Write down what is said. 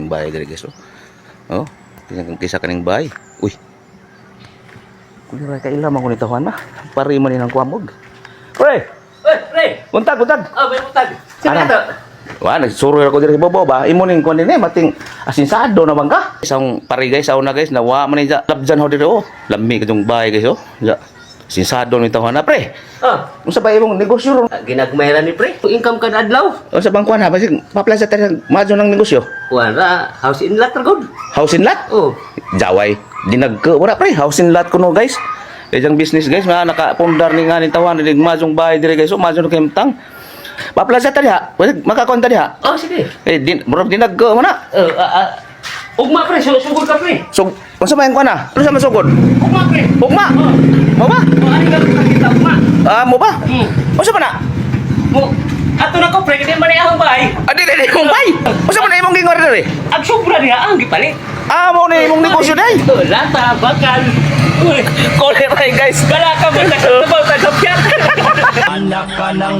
kaning bahay diri guys. Oh, kisa kaning bahay. Uy. Kundi ra ka ila man ko nitahuan ma. Pari man ni nang kuamog. Pre. Pre. Untag. May utag. Sige Ano? ato. Wa nagsuro ako diri bobo ba. Imo ning kuan dinhi mating asinsado na bang ka? Isang pari guys, sauna guys, nawa man ni labjan ho diri oh. Lami kadtong bahay guys oh. Ja. Sinsado ni tahuan na pre. Unsa ba imong negosyo ron? Ginagmayra ni pre. Income kan adlaw. Unsa bang kuan ha? Basig maplasa ta madyo ng negosyo. Wala, house in lot ragod. House in lot? Oh. Jaway. Dinagko wala pre, house in lot kuno guys. Kayang business guys, nga nakapundar ni nga ni tawan ni majong bahay dire guys. So majong kemtang. Paplaza ta diha. Makakonta diha. Oh, sige. Murag dinagko man na. Ugma pre, sugod ka pre. So, unsa ba yung kuan na? Ano sa masugod? Ugma pre. Ugma. Mo ba? Ani ka kita ugma. Mo ba? Unsa ba na? Mo ato na ko pre, kaya man ang bay. Adi mong bay. Unsa man imong gingor dire? Ag sobra diha ang gipalit. Mo ni imong negosyo dai. Lata bakal. Uy, Kole ray guys. kala ka man sa kapal sa kapyan. Anak ka ng